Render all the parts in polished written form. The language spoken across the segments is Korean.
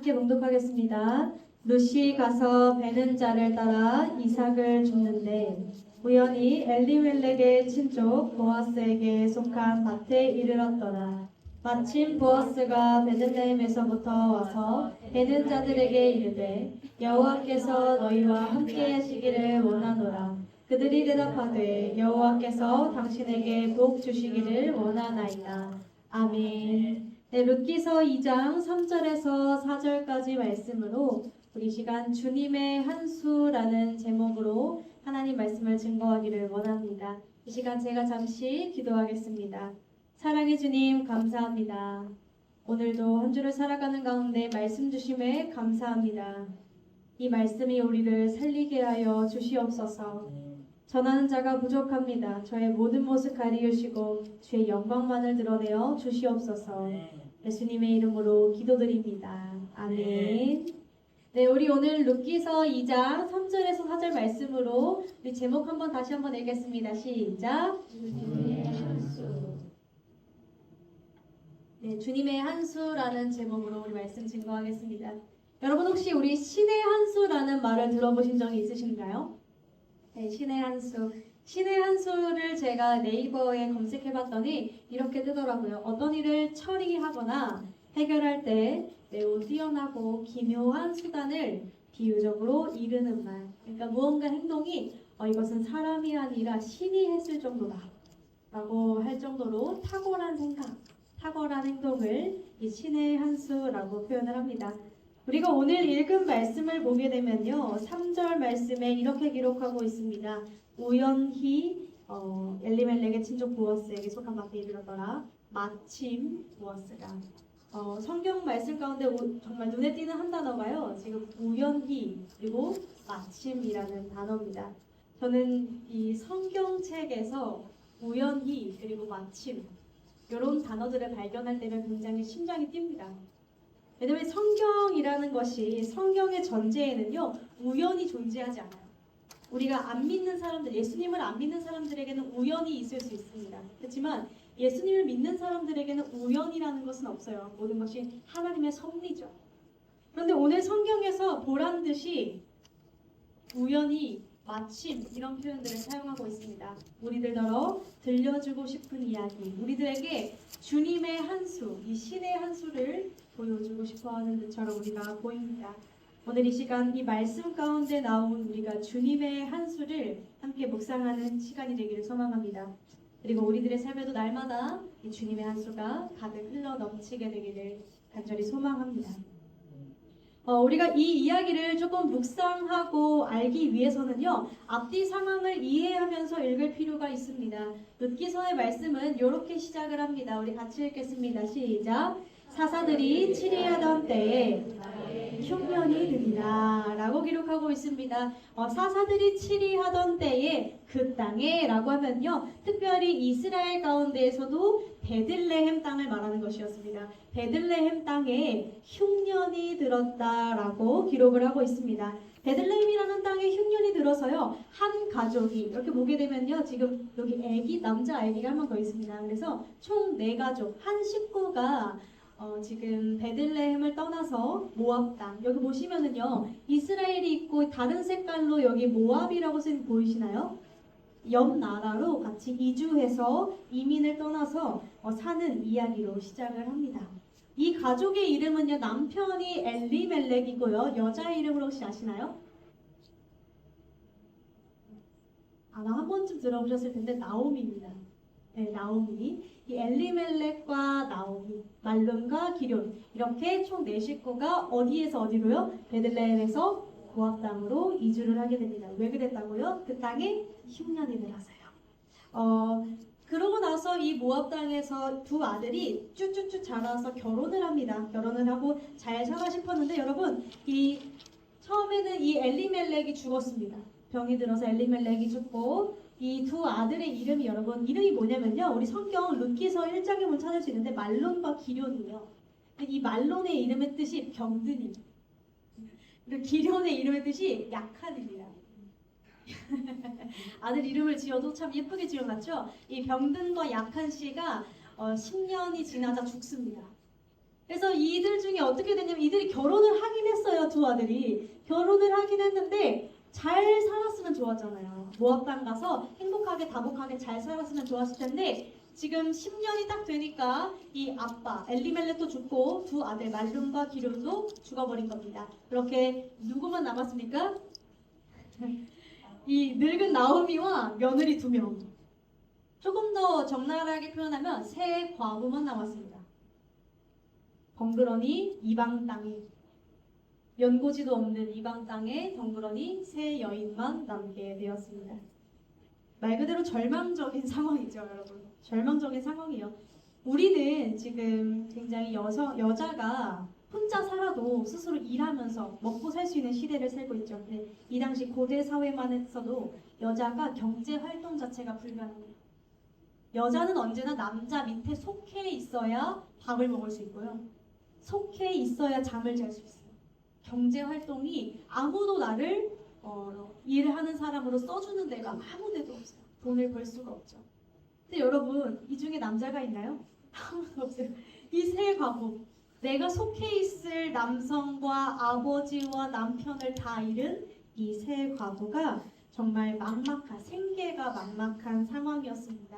함께 봉독하겠습니다. 룻이 가서 베는 자를 따라 이삭을 줍는데 우연히 엘리멜렉의 친족 보아스에게 속한 밭에 이르렀더라. 마침 보아스가 베들레헴에서부터 와서 베는 자들에게 이르되 여호와께서 너희와 함께 하시기를 원하노라. 그들이 대답하되 여호와께서 당신에게 복 주시기를 원하나이다. 아멘. 네, 룻기서 2장 3절에서 4절까지 말씀으로 우리 시간 주님의 한수라는 제목으로 하나님 말씀을 증거하기를 원합니다. 이 시간 제가 잠시 기도하겠습니다. 사랑의 주님 감사합니다. 오늘도 한 주를 살아가는 가운데 말씀 주심에 감사합니다. 이 말씀이 우리를 살리게 하여 주시옵소서. 전하는 자가 부족합니다. 저의 모든 모습 가리우시고 주의 영광만을 드러내어 주시옵소서. 예수님의 이름으로 기도드립니다. 아멘. 네, 우리 오늘 룻기서 2장 3절에서 4절 말씀으로 우리 제목 다시 한번 읽겠습니다. 시작. 주님의 한수. 네, 주님의 한수라는 제목으로 우리 말씀 증거하겠습니다. 여러분 혹시 우리 신의 한수라는 말을 들어보신 적이 있으신가요? 네, 신의 한수. 신의 한수를 제가 네이버에 검색해봤더니 이렇게 뜨더라고요. 어떤 일을 처리하거나 해결할 때 매우 뛰어나고 기묘한 수단을 비유적으로 이르는 말. 그러니까 무언가 행동이 이것은 사람이 아니라 신이 했을 정도다 라고 할 정도로 탁월한 생각, 탁월한 행동을 이 신의 한수라고 표현을 합니다. 우리가 오늘 읽은 말씀을 보게 되면요, 3절 말씀에 이렇게 기록하고 있습니다. 우연히 엘리멜렉의 친족 보아스에게 속한 밭에 이르렀더라. 마침 보아스가 성경 말씀 가운데 정말 눈에 띄는 한 단어가요. 지금 우연히 그리고 마침이라는 단어입니다. 저는 이 성경책에서 우연히 그리고 마침 이런 단어들을 발견할 때면 굉장히 심장이 뜁니다. 왜냐하면 성경이라는 것이 성경의 전제에는요 우연이 존재하지 않아요. 우리가 안 믿는 사람들, 예수님을 안 믿는 사람들에게는 우연이 있을 수 있습니다. 그렇지만 예수님을 믿는 사람들에게는 우연이라는 것은 없어요. 모든 것이 하나님의 섭리죠. 그런데 오늘 성경에서 보란 듯이 우연히, 마침 이런 표현들을 사용하고 있습니다. 우리들더러 들려주고 싶은 이야기, 우리들에게 주님의 한수, 이 신의 한수를 보여주고 싶어하는 것처럼 우리가 보입니다. 오늘 이 시간 이 말씀 가운데 나온 우리가 주님의 한수를 함께 묵상하는 시간이 되기를 소망합니다. 그리고 우리들의 삶에도 날마다 이 주님의 한수가 가득 흘러 넘치게 되기를 간절히 소망합니다. 우리가 이 이야기를 조금 묵상하고 알기 위해서는요, 앞뒤 상황을 이해하면서 읽을 필요가 있습니다. 룻기서의 말씀은 이렇게 시작을 합니다. 우리 같이 읽겠습니다. 시작. 사사들이 치리하던 때에 흉년이 드니라 라고 기록하고 있습니다. 사사들이 치리하던 때에 그 땅에 라고 하면요, 특별히 이스라엘 가운데에서도 베들레헴 땅을 말하는 것이었습니다. 베들레헴 땅에 흉년이 들었다라고 기록을 하고 있습니다. 베들레헴이라는 땅에 흉년이 들어서요, 한 가족이 이렇게 보게 되면요, 지금 여기 남자 아기가 한 명 더 있습니다. 그래서 총 4가족, 한 식구가 지금 베들레헴을 떠나서 모압 땅, 여기 보시면은요 이스라엘이 있고 다른 색깔로 여기 모압이라고 쓴 보이시나요? 옆 나라로 같이 이주해서 이민을 떠나서 사는 이야기로 시작을 합니다. 이 가족의 이름은요, 남편이 엘리멜렉이고요, 여자 이름을 혹시 아시나요? 아마 한 번쯤 들어보셨을 텐데 나오미입니다. 네, 나오미. 이 엘리멜렉과 나오미, 말론과 기럧 이렇게 총 4식구가 어디에서 어디로요? 베들레헴에서 모압 땅으로 이주를 하게 됩니다. 왜 그랬다고요? 그 땅에 흉년이 들어서요. 그러고 나서 이 모압 땅에서 두 아들이 쭈쭈쭈 자라서 결혼을 합니다. 결혼을 하고 잘 살아 싶었는데 여러분, 처음에는 이 엘리멜렉이 죽었습니다. 병이 들어서 엘리멜렉이 죽고 이 두 아들의 이름이 여러분 이름이 뭐냐면요, 우리 성경 룻기서 1장에 보면 찾을 수 있는데 말론과 기럧이에요. 이 말론의 이름의 뜻이 병든이, 그리고 기럧의 이름의 뜻이 약한입니다. 아들 이름을 지어도 참 예쁘게 지어놨죠. 이 병든과 약한 씨가 10년이 지나자 죽습니다. 그래서 이들 중에 어떻게 됐냐면 이들이 결혼을 하긴 했어요. 두 아들이 결혼을 하긴 했는데 잘 살았으면 좋았잖아요. 모압 땅 가서 행복하게 다복하게 잘 살았으면 좋았을 텐데 지금 10년이 딱 되니까 이 아빠 엘리멜렉도 죽고 두 아들 말룸과 기름도 죽어버린 겁니다. 그렇게 누구만 남았습니까? 이 늙은 나오미와 며느리 2명. 조금 더 적나라하게 표현하면 세 과부만 남았습니다. 덩그러니 이방 땅에 연고지도 없는 이방 땅에 덩그러니 세 여인만 남게 되었습니다. 말 그대로 절망적인 상황이죠, 여러분. 절망적인 상황이에요. 우리는 지금 굉장히 여자가 혼자 살아도 스스로 일하면서 먹고 살 수 있는 시대를 살고 있죠. 근데 이 당시 고대 사회만 했어도 여자가 경제 활동 자체가 불가능해요. 여자는 언제나 남자 밑에 속해 있어야 밥을 먹을 수 있고요. 속해 있어야 잠을 잘 수 있어요. 경제 활동이 아무도 나를 일을 하는 사람으로 써주는 데가 아무 데도 없어요. 돈을 벌 수가 없죠. 근데 여러분 이 중에 남자가 있나요? 아무도 없어요. 이 세 과부 내가 속해 있을 남성과 아버지와 남편을 다 잃은 이 세 과부가 정말 생계가 막막한 상황이었습니다.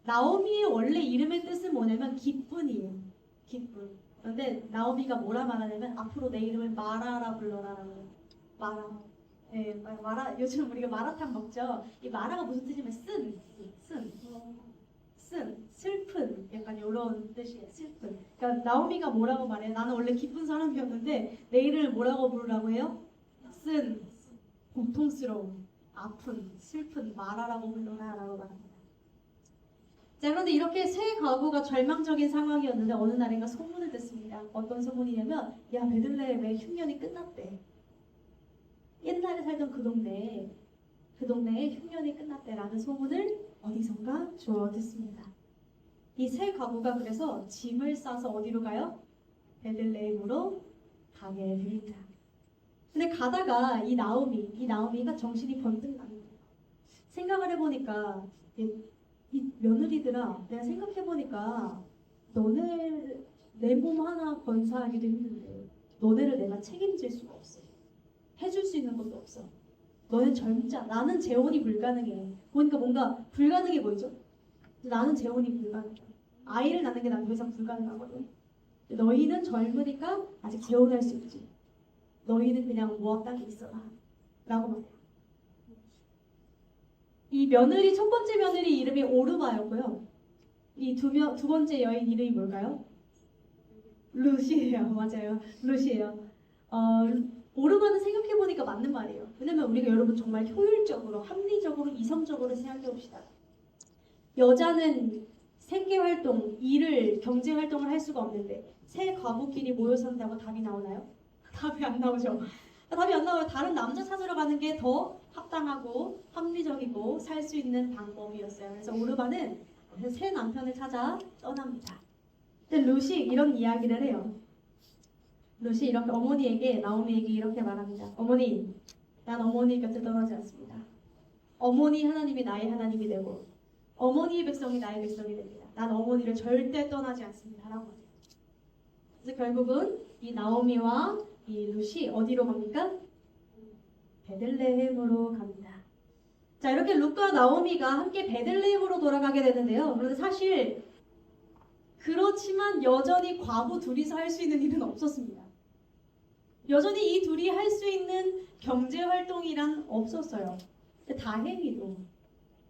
나오미의 원래 이름의 뜻은 뭐냐면 기쁜이에요. 기쁜. 그런데 나오미가 뭐라 말하냐면 앞으로 내 이름을 마라라 불러라라고 해요. 마라. 네, 마라. 요즘 우리가 마라탕 먹죠. 이 마라가 무슨 뜻이냐면 쓴, 슬픈, 약간 이런 뜻이에요. 슬픈. 그러니까 나오미가 뭐라고 말해요? 나는 원래 기쁜 사람이었는데 내 이름을 뭐라고 부르라고 해요? 쓴, 고통스러운, 아픈, 슬픈 마라라고 불러라라고 말합니다. 자, 그런데 이렇게 세 과부가 절망적인 상황이었는데 어느 날인가 소문을 듣습니다. 어떤 소문이냐면 야, 베들레헴의 흉년이 끝났대. 옛날에 살던 그 동네에 흉년이 끝났대라는 소문을 어디선가 주워 듣습니다. 이 세 과부가 그래서 짐을 싸서 어디로 가요? 베들레헴으로 가게 됩니다. 근데 가다가 이 나오미가 정신이 번뜩 나는 거예요. 생각을 해보니까 이 며느리들아, 내가 생각해보니까 너네 내 몸 하나 건사하기도 힘든데 너네를 내가 책임질 수가 없어. 해줄 수 있는 것도 없어. 너는 젊자. 나는 재혼이 불가능해. 보니까 뭔가 불가능해 보이죠? 나는 재혼이 불가능해. 아이를 낳는 게 난 더 이상 불가능하거든. 너희는 젊으니까 아직 재혼할 수 있지. 너희는 그냥 모압 땅에 있어라. 라고 말해요. 이 며느리, 첫 번째 며느리 이름이 오르바였고요. 이 두 번째 여인 이름이 뭘까요? 루시예요. 맞아요. 루시예요. 오르바는 생각해보니까 맞는 말이에요. 왜냐면 우리가 여러분 정말 효율적으로, 합리적으로, 이성적으로 생각해봅시다. 여자는 생계활동, 일을, 경제활동을 할 수가 없는데 세 과부끼리 모여 산다고 답이 나오나요? 답이 안 나오죠. 답이 안 나와요. 다른 남자 찾으러 가는 게 더 합당하고 합리적이고 살 수 있는 방법이었어요. 그래서 오르바는 새 남편을 찾아 떠납니다. 근데 루시 이런 이야기를 해요. 루시 이렇게 나오미에게 이렇게 말합니다. 어머니, 난 어머니 곁에 떠나지 않습니다. 어머니 하나님이 나의 하나님이 되고 어머니의 백성이 나의 백성이 됩니다. 난 어머니를 절대 떠나지 않습니다. 라고 해요. 그래서 결국은 이 나오미와 이 루시 어디로 갑니까? 베들레헴으로 갑니다. 자, 이렇게 룻과 나오미가 함께 베들레헴으로 돌아가게 되는데요. 그런데 사실 그렇지만 여전히 과부 둘이서 할 수 있는 일은 없었습니다. 여전히 이 둘이 할 수 있는 경제활동이란 없었어요. 다행히도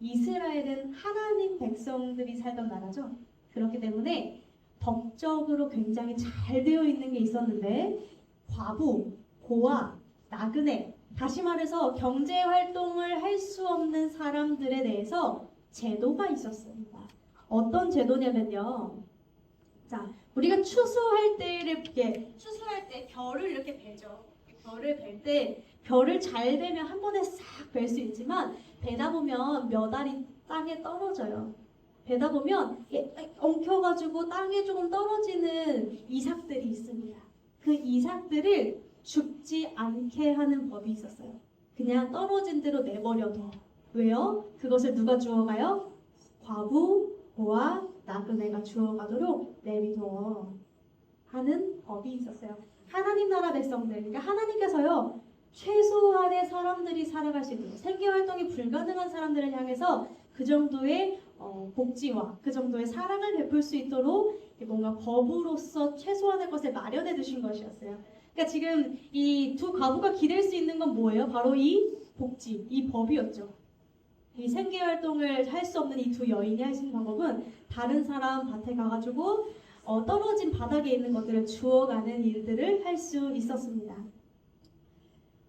이스라엘은 하나님 백성들이 살던 나라죠. 그렇기 때문에 법적으로 굉장히 잘 되어 있는 게 있었는데 과부, 고아, 나그네, 다시 말해서 경제활동을 할 수 없는 사람들에 대해서 제도가 있었습니다. 어떤 제도냐면요. 자, 우리가 추수할 때 별을 이렇게 베죠. 별을 벨 때 별을 잘 베면 한 번에 싹 벨 수 있지만 베다 보면 몇 알이 땅에 떨어져요. 베다 보면 엉켜가지고 땅에 조금 떨어지는 이삭들이 있습니다. 그 이삭들을 죽지 않게 하는 법이 있었어요. 그냥 떨어진 대로 내버려둬. 왜요? 그것을 누가 주워가요? 과부, 고아, 나그네가 주워가도록 내비둬. 하는 법이 있었어요. 하나님 나라 백성들, 그러니까 하나님께서요 최소한의 사람들이 살아갈 수 있는 생계 활동이 불가능한 사람들을 향해서 그 정도의 복지와 그 정도의 사랑을 베풀 수 있도록 뭔가 법으로서 최소한의 것을 마련해 두신 것이었어요. 그러니까 지금 이 두 과부가 기댈 수 있는 건 뭐예요? 바로 이 복지, 이 법이었죠. 이 생계 활동을 할 수 없는 이 두 여인이 할 수 있는 방법은 다른 사람 밭에 가가지고 떨어진 바닥에 있는 것들을 주워가는 일들을 할 수 있었습니다.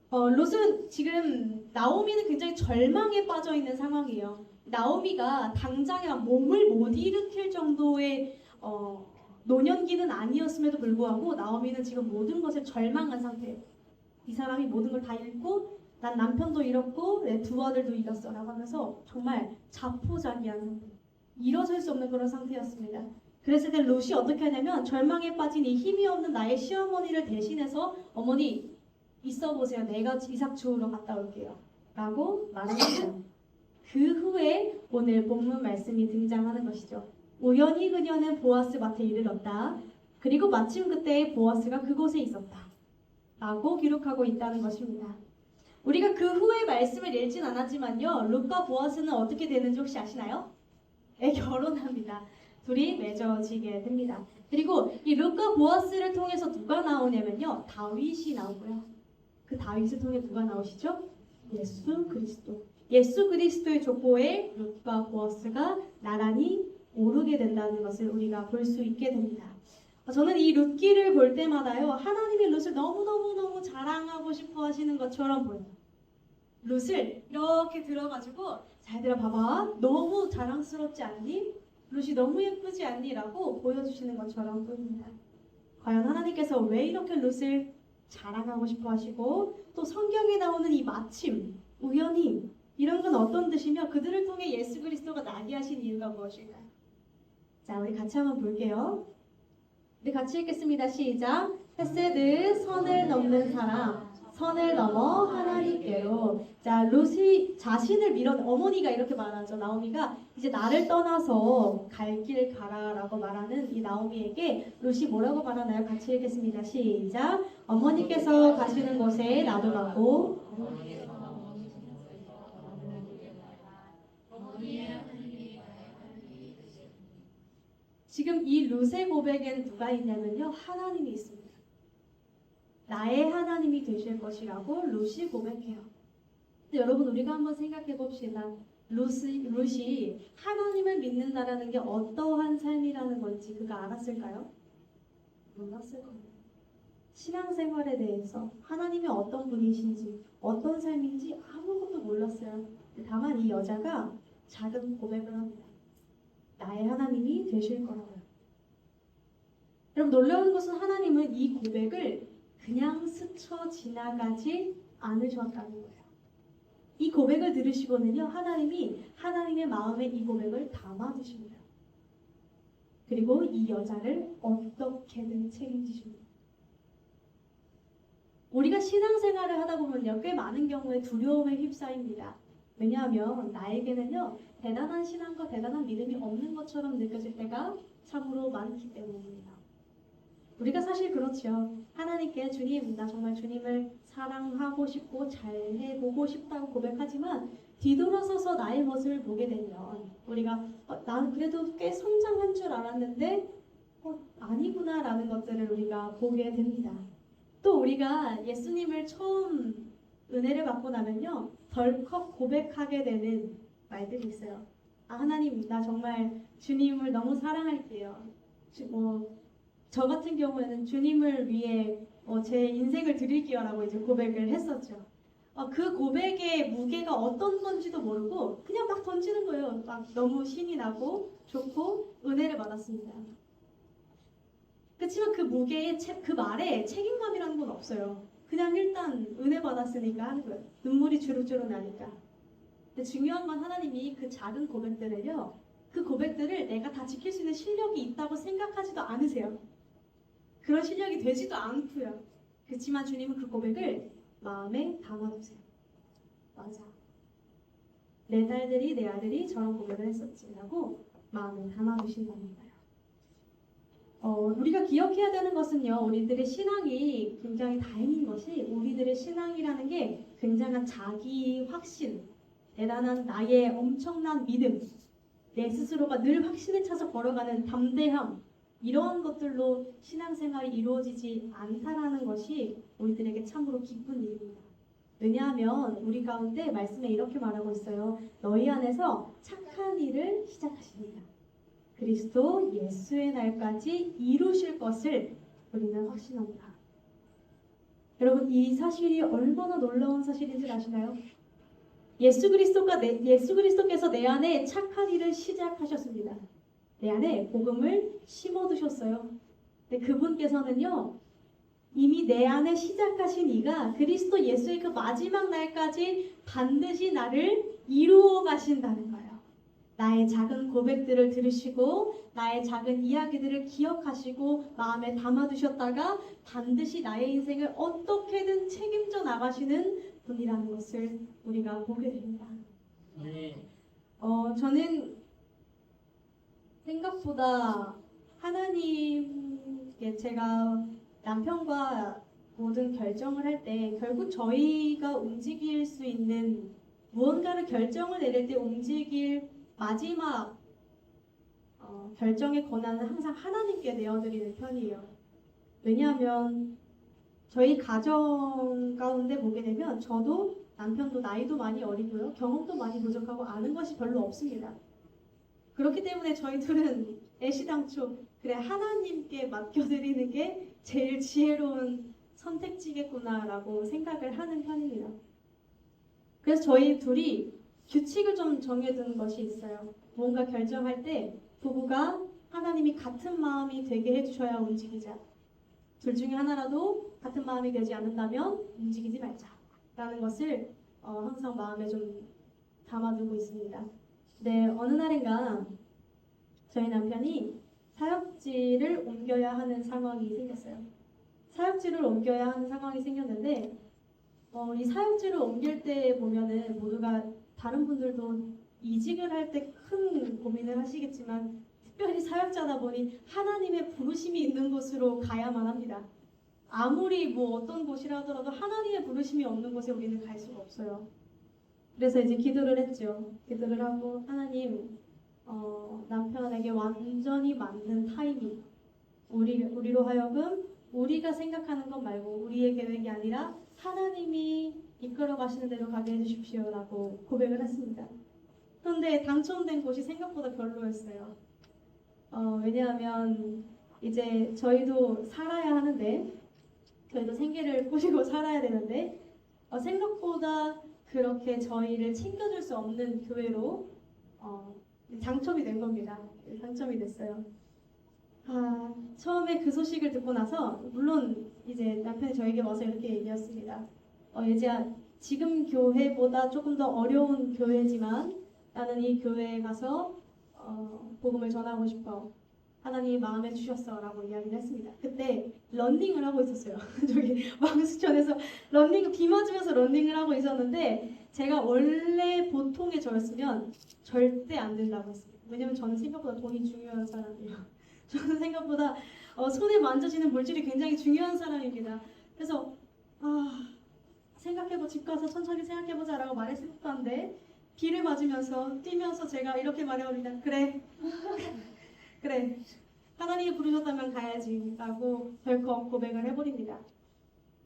롯은 지금 나오미는 굉장히 절망에 빠져 있는 상황이에요. 나오미가 당장에 몸을 못 일으킬 정도의 노년기는 아니었음에도 불구하고 나오미는 지금 모든 것을 절망한 상태예요. 이 사람이 모든 걸 다 잃고 난 남편도 잃었고 내 두 아들도 잃었어 라고 하면서 정말 자포자기한 상태, 일어설 수 없는 그런 상태였습니다. 그랬을 때 롯이 어떻게 하냐면 절망에 빠진 이 힘이 없는 나의 시어머니를 대신해서 어머니 있어 보세요. 내가 이삭 주우러 갔다 올게요 라고 말합니다. 그 후에 오늘 본문 말씀이 등장하는 것이죠. 우연히 그녀는 보아스 밭에 이르렀다. 그리고 마침 그때 보아스가 그곳에 있었다 라고 기록하고 있다는 것입니다. 우리가 그 후에 말씀을 읽진 않았지만요, 롯과 보아스는 어떻게 되는지 혹시 아시나요? 네, 결혼합니다. 둘이 맺어지게 됩니다. 그리고 이 롯과 보아스를 통해서 누가 나오냐면요, 다윗이 나오고요. 그 다윗을 통해 누가 나오시죠? 예수 그리스도. 예수 그리스도의 족보에 롯과 보아스가 나란히 오르게 된다는 것을 우리가 볼 수 있게 됩니다. 저는 이 룻기를 볼 때마다요, 하나님이 룻을 너무너무너무 자랑하고 싶어 하시는 것처럼 보여요. 룻을 이렇게 들어가지고 잘 들어봐봐, 너무 자랑스럽지 않니? 룻이 너무 예쁘지 않니? 라고 보여주시는 것처럼 보입니다. 과연 하나님께서 왜 이렇게 룻을 자랑하고 싶어 하시고, 또 성경에 나오는 이 마침, 우연히 이런 건 어떤 뜻이며 그들을 통해 예수 그리스도가 나게 하신 이유가 무엇일까요? 자, 우리 같이 한번 볼게요. 우리 같이 읽겠습니다. 시작. 헤세드, 선을 넘는 사람, 선을 넘어 하나님께로. 자, 룻이 자신을 어머니가 이렇게 말하죠. 나오미가 이제 나를 떠나서 갈 길 가라라고 말하는 이 나오미에게 룻이 뭐라고 말하나요? 같이 읽겠습니다. 시작. 어머니께서 가시는 곳에 나도 가고. 지금 이 룻의 고백에는 누가 있냐면요, 하나님이 있습니다. 나의 하나님이 되실 것이라고 룻이 고백해요. 근데 여러분, 우리가 한번 생각해 봅시다. 룻이 하나님을 믿는다라는 게 어떠한 삶이라는 건지 그가 알았을까요? 몰랐을 겁니다. 신앙생활에 대해서 하나님이 어떤 분이신지 어떤 삶인지 아무것도 몰랐어요. 다만 이 여자가 작은 고백을 합니다. 나의 하나님이 되실 거라고요. 여러분, 놀라운 것은 하나님은 이 고백을 그냥 스쳐 지나가지 않으셨다는 거예요. 이 고백을 들으시고는요, 하나님이 하나님의 마음에 이 고백을 담아두십니다. 그리고 이 여자를 어떻게든 책임지십니다. 우리가 신앙생활을 하다 보면요, 꽤 많은 경우에 두려움에 휩싸입니다. 왜냐하면 나에게는요, 대단한 신앙과 대단한 믿음이 없는 것처럼 느껴질 때가 참으로 많기 때문입니다. 우리가 사실 그렇죠. 하나님께 주님, 나 정말 주님을 사랑하고 싶고 잘해보고 싶다고 고백하지만 뒤돌아서서 나의 모습을 보게 되면 우리가 난 그래도 꽤 성장한 줄 알았는데 아니구나 라는 것들을 우리가 보게 됩니다. 또 우리가 예수님을 처음 은혜를 받고 나면요, 덜컥 고백하게 되는 말들이 있어요. 하나님, 나 정말 주님을 너무 사랑할게요. 저 같은 경우에는 주님을 위해 제 인생을 드릴게요 라고 이제 고백을 했었죠. 그 고백의 무게가 어떤 건지도 모르고 그냥 막 던지는 거예요. 막 너무 신이 나고 좋고 은혜를 받았습니다. 그렇지만 그 무게에 그 말에 책임감이라는 건 없어요. 그냥 일단 은혜 받았으니까 하는 거예요. 눈물이 주룩주룩 나니까. 근데 중요한 건 하나님이 그 작은 고백들을요, 그 고백들을 내가 다 지킬 수 있는 실력이 있다고 생각하지도 않으세요. 그런 실력이 되지도 않고요. 그렇지만 주님은 그 고백을 마음에 담아두세요. 맞아. 내 딸들이, 내 아들이 저런 고백을 했었지라고 마음에 담아두신다는 거예요. 우리가 기억해야 되는 것은요, 우리들의 신앙이 굉장히 다행인 것이 우리들의 신앙이라는 게 굉장한 자기 확신, 대단한 나의 엄청난 믿음, 내 스스로가 늘 확신에 차서 걸어가는 담대함, 이러한 것들로 신앙생활이 이루어지지 않다라는 것이 우리들에게 참으로 기쁜 일입니다. 왜냐하면 우리 가운데 말씀에 이렇게 말하고 있어요. 너희 안에서 착한 일을 시작하십니다. 그리스도 예수의 날까지 이루실 것을 우리는 확신합니다. 여러분, 이 사실이 얼마나 놀라운 사실인 줄 아시나요? 예수 그리스도께서 내 안에 착한 일을 시작하셨습니다. 내 안에 복음을 심어두셨어요. 근데 그분께서는요, 이미 내 안에 시작하신 이가 그리스도 예수의 그 마지막 날까지 반드시 나를 이루어 가신다는 거예요. 나의 작은 고백들을 들으시고 나의 작은 이야기들을 기억하시고 마음에 담아두셨다가 반드시 나의 인생을 어떻게든 책임져 나가시는 분이라는 것을 우리가 보게 됩니다. 저는 생각보다 하나님께 제가 남편과 모든 결정을 할 때 결국 저희가 움직일 수 있는 무언가를 결정을 내릴 때 움직일 마지막 결정의 권한은 항상 하나님께 내어드리는 편이에요. 왜냐하면 저희 가정 가운데 보게 되면 저도 남편도 나이도 많이 어리고요. 경험도 많이 부족하고 아는 것이 별로 없습니다. 그렇기 때문에 저희 둘은 애시당초 그래 하나님께 맡겨드리는 게 제일 지혜로운 선택지겠구나라고 생각을 하는 편입니다. 그래서 저희 둘이 규칙을 좀 정해둔 것이 있어요. 뭔가 결정할 때 부부가 하나님이 같은 마음이 되게 해주셔야 움직이자. 둘 중에 하나라도 같은 마음이 되지 않는다면 움직이지 말자. 라는 것을 항상 마음에 좀 담아두고 있습니다. 네, 어느 날인가 저희 남편이 사역지를 옮겨야 하는 상황이 생겼어요. 사역지를 옮겨야 하는 상황이 생겼는데 이 사역지를 옮길 때 보면은 모두가 다른 분들도 이직을 할 때 큰 고민을 하시겠지만 특별히 사역자다 보니 하나님의 부르심이 있는 곳으로 가야만 합니다. 아무리 뭐 어떤 곳이라 하더라도 하나님의 부르심이 없는 곳에 우리는 갈 수가 없어요. 그래서 이제 기도를 했죠. 기도를 하고 하나님 남편에게 완전히 맞는 타이밍 우리로 하여금 우리가 생각하는 것 말고 우리의 계획이 아니라 하나님이 이끌어 가시는 대로 가게 해주십시오라고 고백을 했습니다. 그런데 당첨된 곳이 생각보다 별로였어요. 왜냐하면 이제 저희도 살아야 하는데 저희도 생계를 꾸리고 살아야 되는데 생각보다 그렇게 저희를 챙겨줄 수 없는 교회로 당첨이 된 겁니다. 당첨이 됐어요. 처음에 그 소식을 듣고 나서 물론 이제 남편이 저에게 와서 이렇게 얘기했습니다. 예지야, 지금 교회보다 조금 더 어려운 교회지만 나는 이 교회에 가서 복음을 전하고 싶어. 하나님이 마음에 주셨어 라고 이야기를 했습니다. 그때 런닝을 하고 있었어요. 저기 왕수천에서 비 맞으면서 런닝을 하고 있었는데 제가 원래 보통의 저였으면 절대 안 된다고 했습니다. 왜냐면 저는 생각보다 돈이 중요한 사람이에요. 저는 생각보다 손에 만져지는 물질이 굉장히 중요한 사람입니다. 그래서 생각해보 집 가서 천천히 생각해보자 라고 말했을 법한데 비를 맞으면서 뛰면서 제가 이렇게 말해버립니다. 그래 하나님이 부르셨다면 가야지 라고 덜컥 고백을 해버립니다.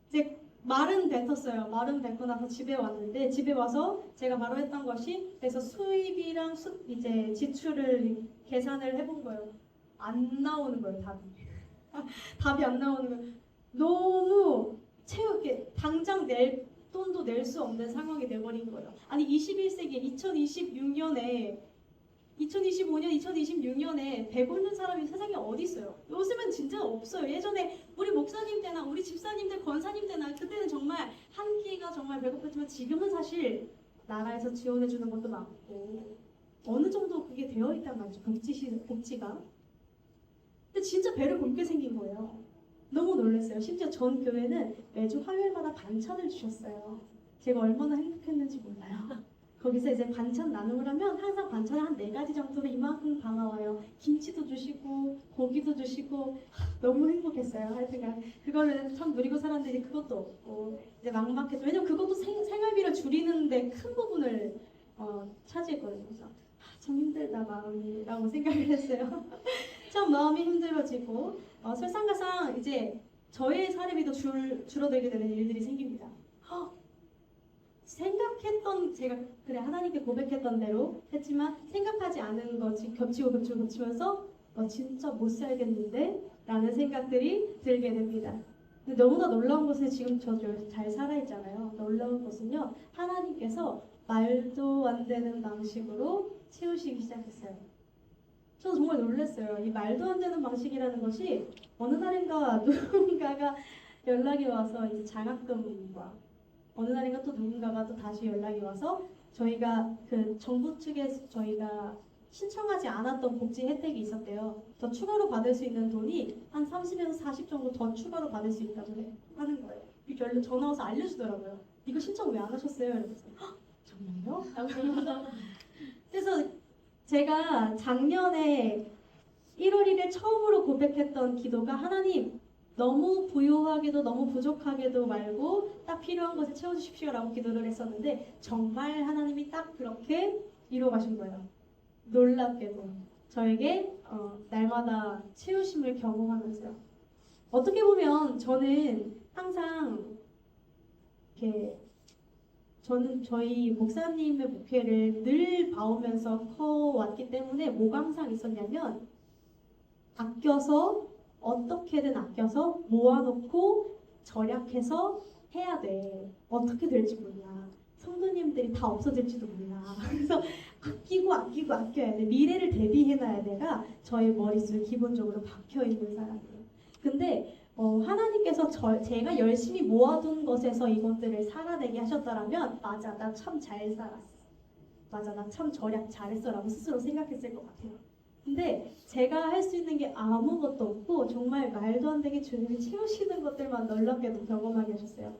이제 말은 뱉었어요. 말은 뱉고 나서 집에 왔는데 집에 와서 제가 바로 했던 것이 그래서 수입이랑 이제 지출을 계산을 해본 거예요. 안 나오는 거예요. 답이 안 나오는 거예요. 너무 채우게 당장 낼 돈도 낼 수 없는 상황이 돼버린 거예요. 아니 21세기 2025년 2026년에 배부른 사람이 세상에 어디 있어요? 요즘은 진짜 없어요. 예전에 우리 목사님 때나 우리 집사님들, 권사님 때나 그때는 정말 한 끼가 정말 배고팠지만 지금은 사실 나라에서 지원해 주는 것도 많고 어느 정도 그게 되어 있단 말이죠. 복지가. 근데 진짜 배를 굶게 생긴 거예요. 너무 놀랐어요. 심지어 전 교회는 매주 화요일마다 반찬을 주셨어요. 제가 얼마나 행복했는지 몰라요. 거기서 이제 반찬 나눔을 하면 항상 반찬을 한 4가지 정도로 이만큼 담아와요. 김치도 주시고 고기도 주시고 너무 행복했어요. 하여튼간 그거를 참 누리고 살았는데 이제 그것도 없고 이제 막막했죠. 왜냐면 그것도 생활비를 줄이는데 큰 부분을 차지했거든요. 그래서 참 힘들다 마음이라고 생각을 했어요. 참 마음이 힘들어지고 설상가상 이제 저의 사례비도 줄어들게 되는 일들이 생깁니다. 생각했던 제가 그래 하나님께 고백했던 대로 했지만 생각하지 않은 것이 겹치면서 진짜 못 살겠는데 라는 생각들이 들게 됩니다. 근데 너무나 놀라운 것은 지금 저 잘 살아있잖아요. 놀라운 것은요, 하나님께서 말도 안 되는 방식으로 채우시기 시작했어요. 저는 정말 놀랐어요. 이 말도 안 되는 방식이라는 것이 어느 날인가 누군가가 연락이 와서 이제 장학금과 어느 날인가 또 누군가가 또 다시 연락이 와서 저희가 그 정부 측에서 저희가 신청하지 않았던 복지 혜택이 있었대요. 더 추가로 받을 수 있는 돈이 한 30에서 40 정도 더 추가로 받을 수 있다고 하는 거예요. 이렇게 전화 와서 알려주더라고요. 이거 신청 왜 안 하셨어요? 이러면서 정말요? 그래서 제가 작년에 1월 1일 처음으로 고백했던 기도가 하나님 너무 부유하게도 너무 부족하게도 말고 딱 필요한 것을 채워주십시오 라고 기도를 했었는데 정말 하나님이 딱 그렇게 이루어 가신 거예요. 놀랍게도 저에게 날마다 채우심을 경험하면서요. 어떻게 보면 저는 항상 이렇게 저는 저희 목사님의 목회를 늘 봐오면서 커왔기 때문에 뭐가 항상 있었냐면 아껴서 어떻게든 아껴서 모아놓고 절약해서 해야 돼. 어떻게 될지 몰라. 성도님들이 다 없어질지도 몰라. 그래서 아끼고 아껴야 돼. 미래를 대비해놔야 돼가 저의 머릿속에 기본적으로 박혀있는 사람이에요. 근데 하나님께서 제가 열심히 모아둔 것에서 이것들을 살아내게 하셨더라면 맞아, 나 참 잘 살았어. 맞아, 나 참 절약 잘했어 라고 스스로 생각했을 것 같아요. 근데 제가 할 수 있는 게 아무것도 없고 정말 말도 안 되게 주님이 채우시는 것들만 놀랍게도 경험하게 하셨어요.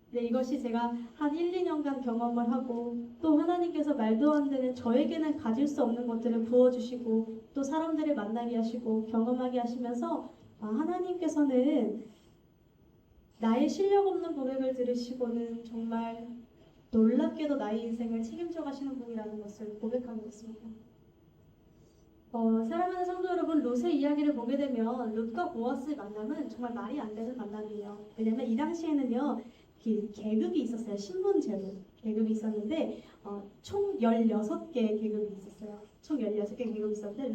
근데 이것이 제가 한 1, 2년간 경험을 하고 또 하나님께서 말도 안 되는 저에게는 가질 수 없는 것들을 부어주시고 또 사람들을 만나게 하시고 경험하게 하시면서 하나님께서는 나의 실력 없는 고백을 들으시고는 정말 놀랍게도 나의 인생을 책임져 가시는 분이라는 것을 고백하고 있습니다. 사랑하는 성도 여러분, 롯의 이야기를 보게 되면 롯과 보아스의 만남은 정말 말이 안 되는 만남이에요. 왜냐면 이 당시에는요 계급이 있었어요. 신분제도 계급이 있었는데 총 16개 계급이 있었어요. 총 16개 계급이 있었는데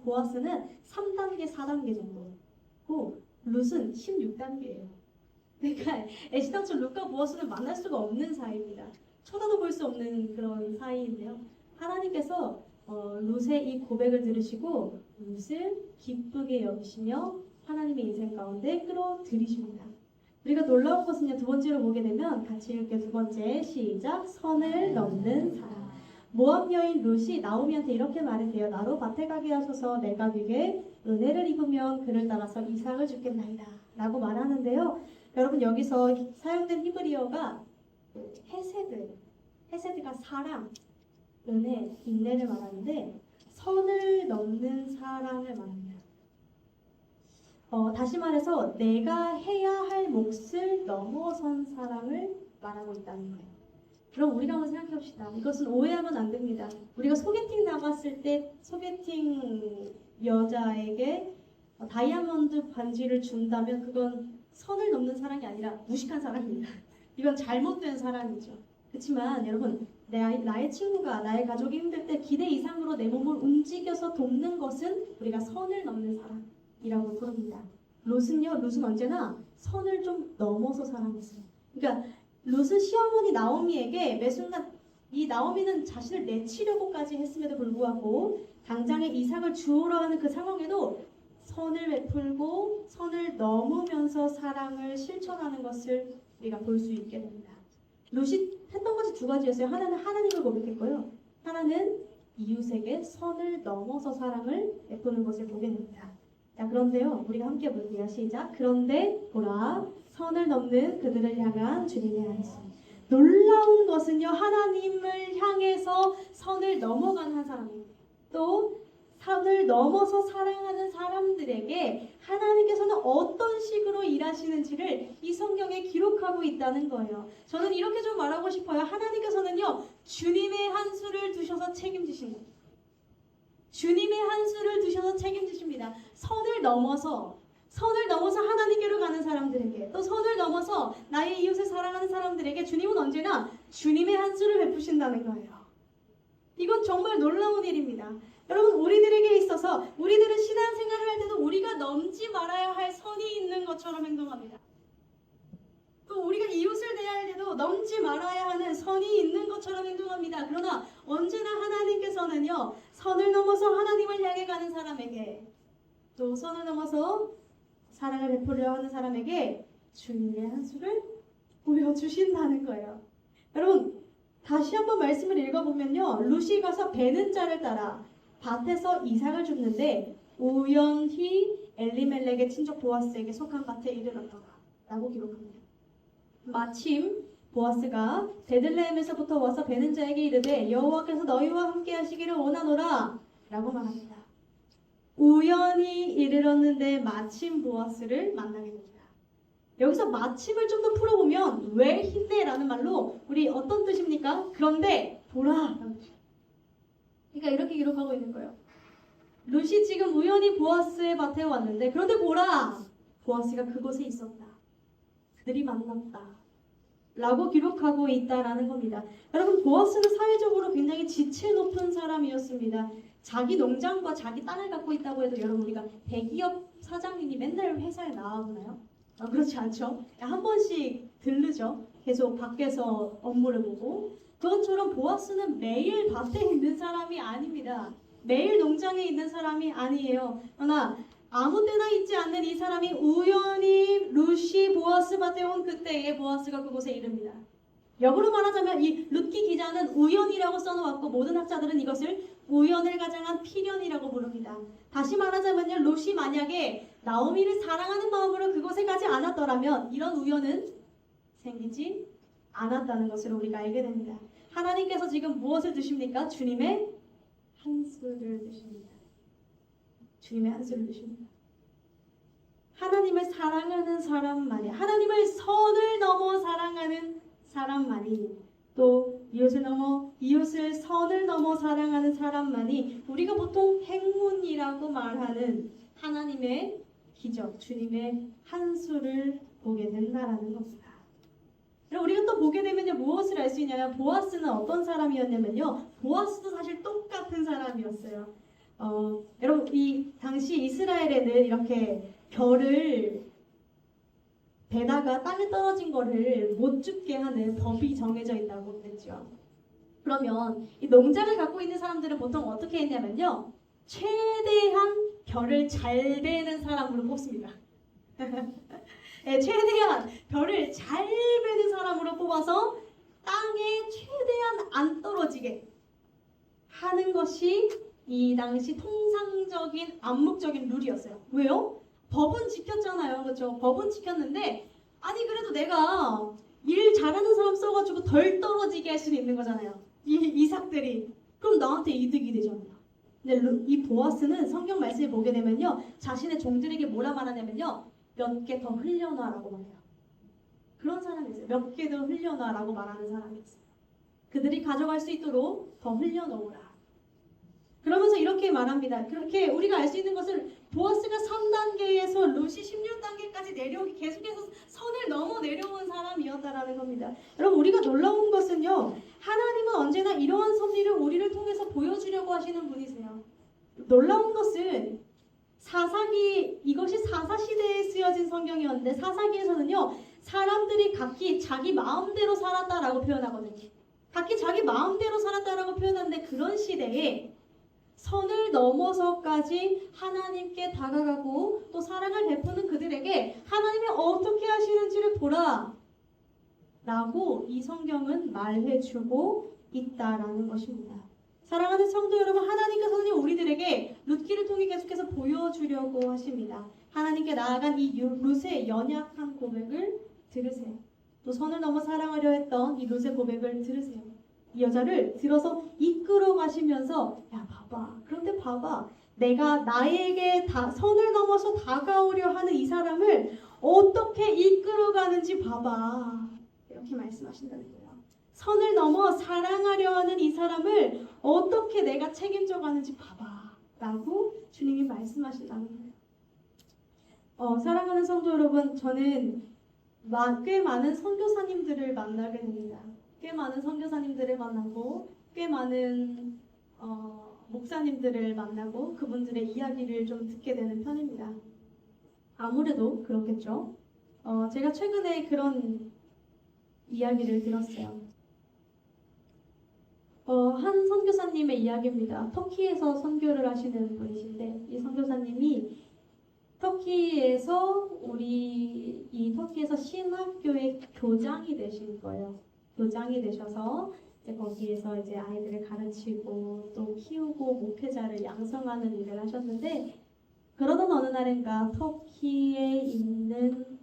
보아스는 3단계, 4단계 정도고 롯은 16단계예요. 그러니까 애시당초 롯과 보아스는 만날 수가 없는 사이입니다. 쳐다도 볼 수 없는 그런 사이인데요. 하나님께서 롯의 이 고백을 들으시고 롯을 기쁘게 여기시며 하나님의 인생 가운데 끌어들이십니다. 우리가 놀라운 것은요, 두 번째로 보게 되면 같이 읽을게요. 두 번째, 시작. 선을 넘는 사람. 모압 여인 롯이 나오미한테 이렇게 말했대요. 나로 밭에 가게 하소서. 내가 네게 은혜를 입으면 그를 따라서 이삭을 주겠나이다 라고 말하는데요. 여러분, 여기서 사용된 히브리어가 헤세드가 사랑, 은혜, 인내를 말하는데 선을 넘는 사랑을 말합니다. 다시 말해서 내가 해야 할 몫을 넘어선 사랑을 말하고 있다는 거예요. 그럼 우리가 한번 생각해 봅시다. 이것은 오해하면 안 됩니다. 우리가 소개팅 나갔을 때 소개팅 여자에게 다이아몬드 반지를 준다면 그건 선을 넘는 사랑이 아니라 무식한 사랑입니다. 이건 잘못된 사랑이죠. 그렇지만 여러분, 나의 친구가 나의 가족이 힘들 때 기대 이상으로 내 몸을 움직여서 돕는 것은 우리가 선을 넘는 사랑이라고 부릅니다. 롯은 언제나 선을 좀 넘어서 사랑했어요. 그러니까 롯은 시어머니 나오미에게 매 순간 이 나오미는 자신을 내치려고까지 했음에도 불구하고 당장에 이삭을 주우러 하는 그 상황에도 선을 베풀고 선을 넘으면서 사랑을 실천하는 것을 우리가 볼 수 있게 됩니다. 롯이 했던 것이 두 가지였어요. 하나는 하나님을 고백했고요. 하나는 이웃에게 선을 넘어서 사랑을 베푸는 것을 보게 됩니다. 자, 그런데요, 우리가 함께 볼게요. 시작. 그런데 보라, 선을 넘는 그들을 향한 주님의 말씀. 놀라운 것은요, 하나님을 향해서 선을 넘어간 한 사람이에요. 또 선을 넘어서 사랑하는 사람들에게 하나님께서는 어떤 식으로 일하시는지를 이 성경에 기록하고 있다는 거예요. 저는 이렇게 좀 말하고 싶어요. 하나님께서는요, 주님의 한 수를 두셔서 책임지신다. 주님의 한 수를 두셔서 책임지십니다. 선을 넘어서 하나님께로 가는 사람들에게, 또 선을 넘어서 나의 이웃을 사랑하는 사람들에게 주님은 언제나 주님의 한 수를 베푸신다는 거예요. 이건 정말 놀라운 일입니다. 여러분, 우리들에게 있어서 우리들은 신앙생활을 할 때도 우리가 넘지 말아야 할 선이 있는 것처럼 행동합니다. 또 우리가 이웃을 대할 때도 넘지 말아야 하는 선이 있는 것처럼 행동합니다. 그러나 언제나 하나님께서는요, 선을 넘어서 하나님을 향해 가는 사람에게, 또 선을 넘어서 사랑을 베풀려 하는 사람에게 주님의 한 수를 보여주신다는 거예요. 여러분, 다시 한번 말씀을 읽어보면요, 룻이 가서 베는 자를 따라 밭에서 이삭을 줍는데 우연히 엘리멜렉의 친족 보아스에게 속한 밭에 이르렀더라 라고 기록합니다. 마침 보아스가 베들레헴에서부터 와서 베는 자에게 이르되 여호와께서 너희와 함께 하시기를 원하노라 라고 말합니다. 우연히 이르렀는데 마침 보아스를 만나게 됩니다. 여기서 마침을 좀 더 풀어보면 왜 힘내라는 말로 우리 어떤 뜻입니까? 그런데 보라 라는 뜻이에요. 그러니까 이렇게 기록하고 있는 거예요. 룻이 지금 우연히 보아스의 밭에 왔는데 그런데 보라! 보아스가 그곳에 있었다. 그들이 만났다. 라고 기록하고 있다라는 겁니다. 여러분, 보아스는 사회적으로 굉장히 지체 높은 사람이었습니다. 자기 농장과 자기 땅을 갖고 있다고 해도 여러분, 우리가 대기업 사장님이 맨날 회사에 나와보나요? 그렇지 않죠. 한 번씩 들르죠. 계속 밖에서 업무를 보고. 그것처럼 보아스는 매일 밭에 있는 사람이 아닙니다. 매일 농장에 있는 사람이 아니에요. 그러나 아무 때나 있지 않는 이 사람이 우연히 룻이 보아스 밭에 온 그때에 보아스가 그곳에 이릅니다. 역으로 말하자면 이 룻기 기자는 우연이라고 써놓았고 모든 학자들은 이것을 우연을 가장한 필연이라고 부릅니다. 다시 말하자면요, 룻이 만약에 나오미를 사랑하는 마음으로 그곳에 가지 않았더라면 이런 우연은 생기지 않았다는 것을 우리가 알게 됩니다. 하나님께서 지금 무엇을 드십니까? 주님의 한 수를 드십니다. 주님의 한 수를 드십니다. 하나님을 사랑하는 사람만이, 하나님을 선을 넘어 사랑하는 사람만이, 또 이웃을 선을 넘어 사랑하는 사람만이 우리가 보통 행운이라고 말하는 하나님의 기적, 주님의 한 수를 보게 된다라는 겁니다. 우리가 또 보게 되면요, 무엇을 알 수 있냐면 보아스는 어떤 사람이었냐면요, 보아스도 사실 똑같은 사람이었어요. 여러분, 이 당시 이스라엘에는 이렇게 별을 베다가 땅에 떨어진 거를 못 죽게 하는 법이 정해져 있다고 그랬죠. 그러면 이 농장을 갖고 있는 사람들은 보통 어떻게 했냐면요, 최대한 별을 잘 베는 사람으로 뽑습니다. 네, 최대한 별을 잘 베는 사람으로 뽑아서 땅에 최대한 안 떨어지게 하는 것이 이 당시 통상적인 암묵적인 룰이었어요. 왜요? 법은 지켰잖아요. 그렇죠? 법은 지켰는데 아니 그래도 내가 일 잘하는 사람 써가지고 덜 떨어지게 할 수는 있는 거잖아요. 이 이삭들이. 그럼 나한테 이득이 되잖아요. 근데 이 보아스는 성경 말씀을 보게 되면요, 자신의 종들에게 뭐라 말하냐면요, 몇 개 더 흘려놔라고 말해요. 그런 사람이 있어요. 몇 개 더 흘려놔라고 말하는 사람이 있어요. 그들이 가져갈 수 있도록 더 흘려놓으라. 그러면서 이렇게 말합니다. 그렇게 우리가 알 수 있는 것은 보아스가 3단계에서 룻이 16단계까지 내려오기, 계속해서 선을 넘어 내려온 사람이었다라는 겁니다. 여러분, 우리가 놀라운 것은요, 하나님은 언제나 이러한 섭리를 우리를 통해서 보여주려고 하시는 분이세요. 놀라운 것은 이것이 사사시대에 쓰여진 성경이었는데 사사기에서는요, 사람들이 각기 자기 마음대로 살았다라고 표현하거든요. 각기 자기 마음대로 살았다라고 표현하는데 그런 시대에 선을 넘어서까지 하나님께 다가가고 또 사랑을 베푸는 그들에게 하나님이 어떻게 하시는지를 보라 라고 이 성경은 말해주고 있다라는 것입니다. 사랑하는 성도 여러분, 하나님께서는 우리들에게 룻기를 통해 계속해서 보여주려고 하십니다. 하나님께 나아간 이 룻의 연약한 고백을 들으세요. 또 선을 넘어 사랑하려 했던 이 롯의 고백을 들으세요. 이 여자를 들어서 이끌어 가시면서 야 봐봐. 그런데 봐봐. 내가 나에게 선을 넘어서 다가오려 하는 이 사람을 어떻게 이끌어 가는지 봐봐. 이렇게 말씀하신다는 거예요. 선을 넘어 사랑하려 하는 이 사람을 어떻게 내가 책임져 가는지 봐봐. 라고 주님이 말씀하신다는 거예요. 사랑하는 성도 여러분, 저는 꽤 많은 선교사님들을 만나게 됩니다. 꽤 많은 선교사님들을 만나고 꽤 많은 목사님들을 만나고 그분들의 이야기를 좀 듣게 되는 편입니다. 아무래도 그렇겠죠. 제가 최근에 그런 이야기를 들었어요. 한 선교사님의 이야기입니다. 터키에서 선교를 하시는 분이신데 이 선교사님이 터키에서 터키에서 신학교의 교장이 되신 거예요. 교장이 되셔서 이제 거기에서 이제 아이들을 가르치고 또 키우고 목회자를 양성하는 일을 하셨는데 그러던 어느 날인가 터키에 있는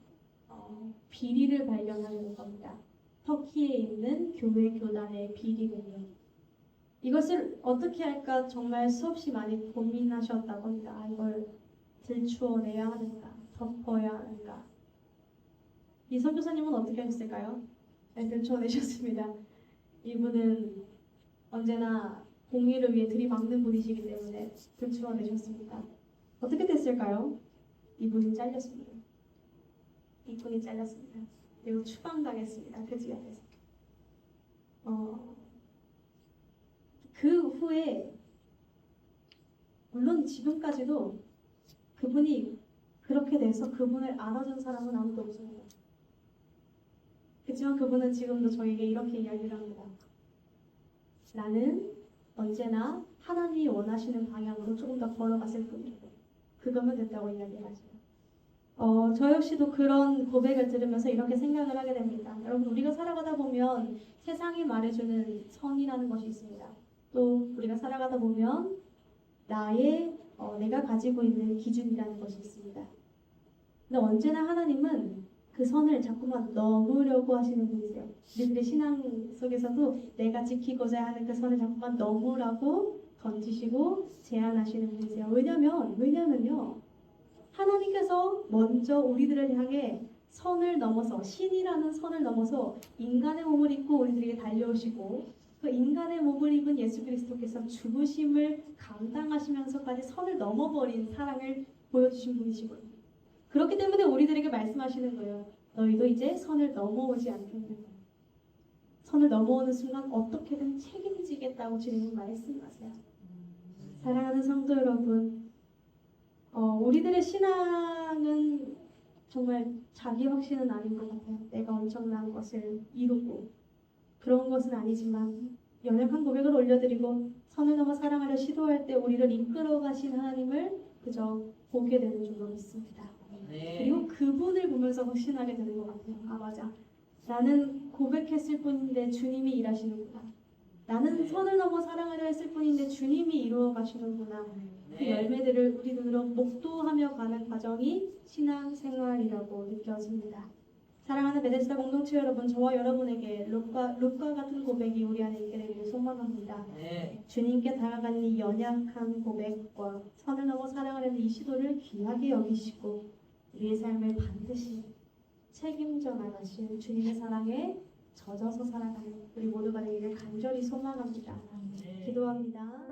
비리를 발견하는 겁니다. 터키에 있는 교회 교단의 비리군요. 이것을 어떻게 할까 정말 수없이 많이 고민하셨다고 합니다. 이걸 들추어내야 하는가, 덮어야 하는가. 이 선교사님은 어떻게 하셨을까요? 네, 들추어내셨습니다. 이분은 언제나 공의를 위해 들이막는 분이시기 때문에 들추어내셨습니다. 어떻게 됐을까요? 이분이 잘렸습니다. 이분이 잘렸습니다. 그리고 추방당했습니다. 그 지역에서. 그 후에 물론 지금까지도 그분이 그렇게 돼서 그분을 알아준 사람은 아무도 없습니다. 그렇지만 그분은 지금도 저에게 이렇게 이야기를 합니다. 나는 언제나 하나님이 원하시는 방향으로 조금 더 걸어갔을 뿐이고 그거면 됐다고 이야기하죠. 저 역시도 그런 고백을 들으면서 이렇게 생각을 하게 됩니다. 여러분, 우리가 살아가다 보면 세상이 말해주는 선이라는 것이 있습니다. 또 우리가 살아가다 보면 내가 가지고 있는 기준이라는 것이 있습니다. 근데 언제나 하나님은 그 선을 자꾸만 넘으려고 하시는 분이세요. 우리들의 신앙 속에서도 내가 지키고자 하는 그 선을 자꾸만 넘으라고 던지시고 제안하시는 분이세요. 왜냐면요. 하나님께서 먼저 우리들을 향해 선을 넘어서 신이라는 선을 넘어서 인간의 몸을 입고 우리들에게 달려오시고 그 인간의 몸을 입은 예수 그리스도께서 죽으심을 감당하시면서까지 선을 넘어버린 사랑을 보여주신 분이시거든요. 그렇기 때문에 우리들에게 말씀하시는 거예요. 너희도 이제 선을 넘어오지 않겠느냐. 선을 넘어오는 순간 어떻게든 책임지겠다고 주님은 말씀하세요. 사랑하는 성도 여러분, 우리들의 신앙은 정말 자기 확신은 아닌 것 같아요. 내가 엄청난 것을 이루고 그런 것은 아니지만 연약한 고백을 올려드리고 선을 넘어 사랑하려 시도할 때 우리를 이끌어 가신 하나님을 그저 보게 되는 줄로 믿습니다. 네. 그리고 그분을 보면서 확신하게 되는 것 같아요. 아 맞아. 나는 고백했을 뿐인데 주님이 일하시는구나. 나는 선을 넘어 사랑하려 했을 뿐인데 주님이 이루어 가시는구나. 그 열매들을 우리 눈으로 목도하며 가는 과정이 신앙생활이라고 느껴집니다. 사랑하는 베데스다 공동체 여러분, 저와 여러분에게 롯과 같은 고백이 우리 안에 있게 되기를 소망합니다. 네. 주님께 다가가는 이 연약한 고백과 선을 넘어 사랑하려는 이 시도를 귀하게 여기시고 우리의 삶을 반드시 책임져 나가신 주님의 사랑에 젖어서 살아가는 우리 모두가 되기를 간절히 소망합니다. 네. 기도합니다.